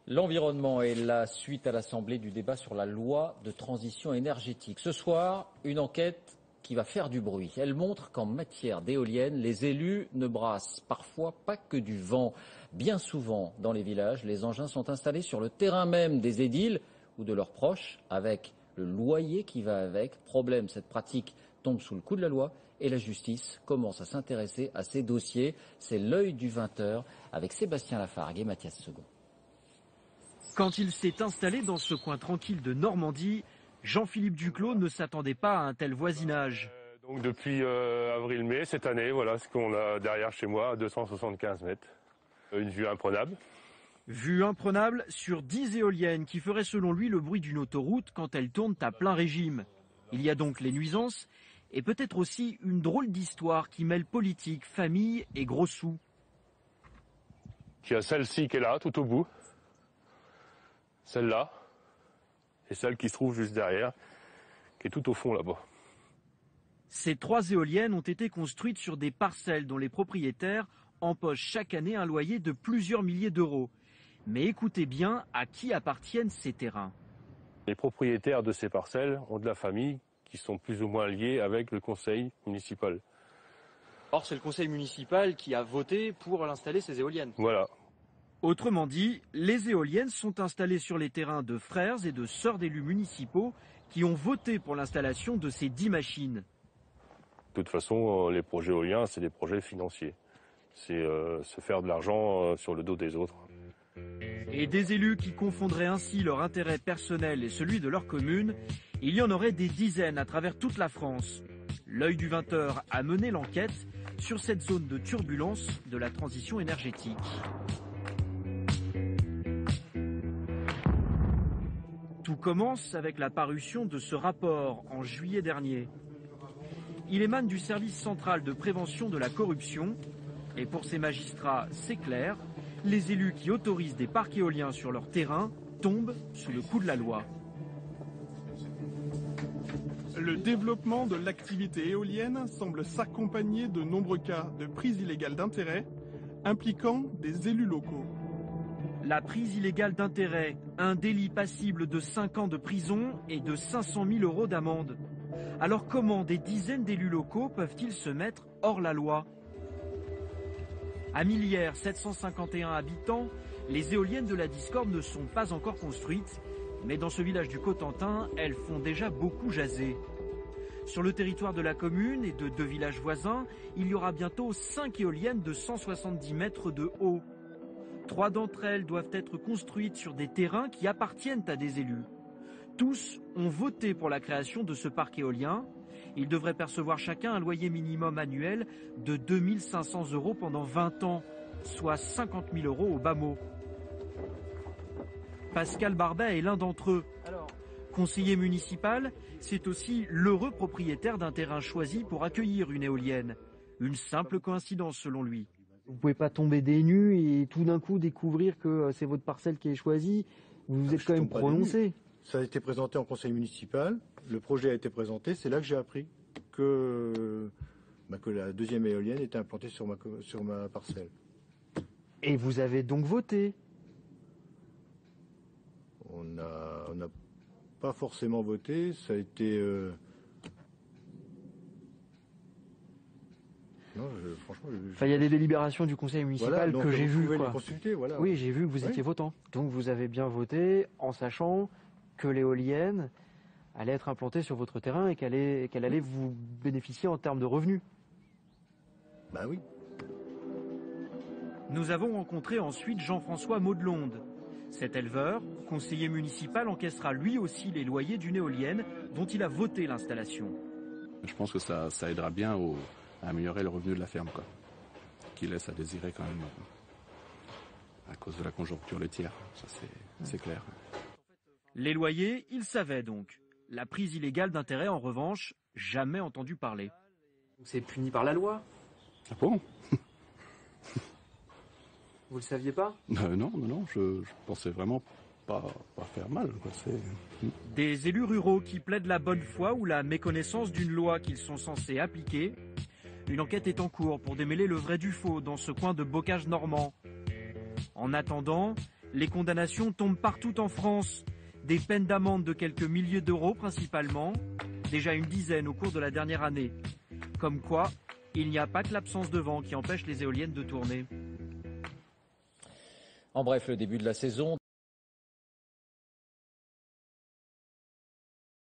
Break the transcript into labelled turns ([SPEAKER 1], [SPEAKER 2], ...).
[SPEAKER 1] L'environnement est la suite à l'Assemblée du débat sur la loi de transition énergétique. Ce soir, une enquête qui va faire du bruit. Elle montre qu'en matière d'éoliennes, les élus ne brassent parfois pas que du vent. Bien souvent, dans les villages, les engins sont installés sur le terrain même des édiles ou de leurs proches, avec le loyer qui va avec. Problème, cette pratique tombe sous le coup de la loi et la justice commence à s'intéresser à ces dossiers. C'est l'œil du 20h avec Sébastien Lafargue et Mathias Second.
[SPEAKER 2] Quand il s'est installé dans ce coin tranquille de Normandie, Jean-Philippe Duclos ne s'attendait pas à un tel voisinage.
[SPEAKER 3] Donc depuis avril-mai, cette année, voilà ce qu'on a derrière chez moi, à 275 mètres. Une vue imprenable.
[SPEAKER 2] Vue imprenable sur 10 éoliennes qui feraient selon lui le bruit d'une autoroute quand elles tournent à plein régime. Il y a donc les nuisances et peut-être aussi une drôle d'histoire qui mêle politique, famille et gros sous.
[SPEAKER 3] Il y a celle-ci qui est là, tout au bout. Celle-là. Et celle qui se trouve juste derrière, qui est tout au fond là-bas.
[SPEAKER 2] Ces 3 éoliennes ont été construites sur des parcelles dont les propriétaires empochent chaque année un loyer de plusieurs milliers d'euros. Mais écoutez bien à qui appartiennent ces terrains.
[SPEAKER 3] Les propriétaires de ces parcelles ont de la famille qui sont plus ou moins liés avec le conseil municipal.
[SPEAKER 4] Or, c'est le conseil municipal qui a voté pour installer ces éoliennes.
[SPEAKER 3] Voilà.
[SPEAKER 2] Autrement dit, les éoliennes sont installées sur les terrains de frères et de sœurs d'élus municipaux qui ont voté pour l'installation de ces 10 machines.
[SPEAKER 3] De toute façon, les projets éoliens, c'est des projets financiers. C'est se faire de l'argent sur le dos des autres.
[SPEAKER 2] Et des élus qui confondraient ainsi leur intérêt personnel et celui de leur commune, il y en aurait des dizaines à travers toute la France. L'œil du 20h a mené l'enquête sur cette zone de turbulence de la transition énergétique. Tout commence avec la parution de ce rapport en juillet dernier. Il émane du service central de prévention de la corruption. Et pour ces magistrats, c'est clair, les élus qui autorisent des parcs éoliens sur leur terrain tombent sous le coup de la loi.
[SPEAKER 5] Le développement de l'activité éolienne semble s'accompagner de nombreux cas de prise illégale d'intérêt impliquant des élus locaux.
[SPEAKER 2] La prise illégale d'intérêt, un délit passible de 5 ans de prison et de 500 000 € d'amende. Alors comment des dizaines d'élus locaux peuvent-ils se mettre hors la loi ? À Millières, 751 habitants, les éoliennes de la Discorde ne sont pas encore construites, mais dans ce village du Cotentin, elles font déjà beaucoup jaser. Sur le territoire de la commune et de 2 villages voisins, il y aura bientôt 5 éoliennes de 170 mètres de haut. 3 d'entre elles doivent être construites sur des terrains qui appartiennent à des élus. Tous ont voté pour la création de ce parc éolien. Ils devraient percevoir chacun un loyer minimum annuel de 2 500 € pendant 20 ans, soit 50 000 € au bas mot. Pascal Barbet est l'un d'entre eux. Conseiller municipal, c'est aussi l'heureux propriétaire d'un terrain choisi pour accueillir une éolienne. Une simple coïncidence selon lui.
[SPEAKER 6] Vous ne pouvez pas tomber des nues et tout d'un coup découvrir que c'est votre parcelle qui est choisie. Vous vous êtes quand même prononcé.
[SPEAKER 7] Ça a été présenté en conseil municipal, le projet a été présenté, c'est là que j'ai appris que la deuxième éolienne était implantée sur ma parcelle.
[SPEAKER 6] Et vous avez donc voté?
[SPEAKER 7] On n'a pas forcément voté, ça a été... Non, franchement,
[SPEAKER 6] il y a des délibérations du conseil municipal que j'ai vues.
[SPEAKER 7] Voilà.
[SPEAKER 6] Oui, j'ai vu que vous étiez votant. Donc vous avez bien voté en sachant que l'éolienne allait être implantée sur votre terrain et qu'elle allait vous bénéficier en termes de revenus.
[SPEAKER 7] Bah oui.
[SPEAKER 2] Nous avons rencontré ensuite Jean-François Maudelonde. Cet éleveur, conseiller municipal, encaissera lui aussi les loyers d'une éolienne dont il a voté l'installation.
[SPEAKER 8] Je pense que ça aidera bien à améliorer le revenu de la ferme, qui laisse à désirer quand même à cause de la conjoncture laitière, ça c'est clair.
[SPEAKER 2] Les loyers, il savait donc. La prise illégale d'intérêt, en revanche, jamais entendu parler.
[SPEAKER 4] C'est puni par la loi.
[SPEAKER 8] Ah bon?
[SPEAKER 4] Vous le saviez pas?
[SPEAKER 8] Non, je pensais vraiment pas faire mal.
[SPEAKER 2] Des élus ruraux qui plaident la bonne foi ou la méconnaissance d'une loi qu'ils sont censés appliquer. Une enquête est en cours pour démêler le vrai du faux dans ce coin de bocage normand. En attendant, Les condamnations tombent partout en France. Des peines d'amende de quelques milliers d'euros principalement, déjà une dizaine au cours de la dernière année. Comme quoi, il n'y a pas que l'absence de vent qui empêche les éoliennes de tourner.
[SPEAKER 1] En bref, le début de la saison.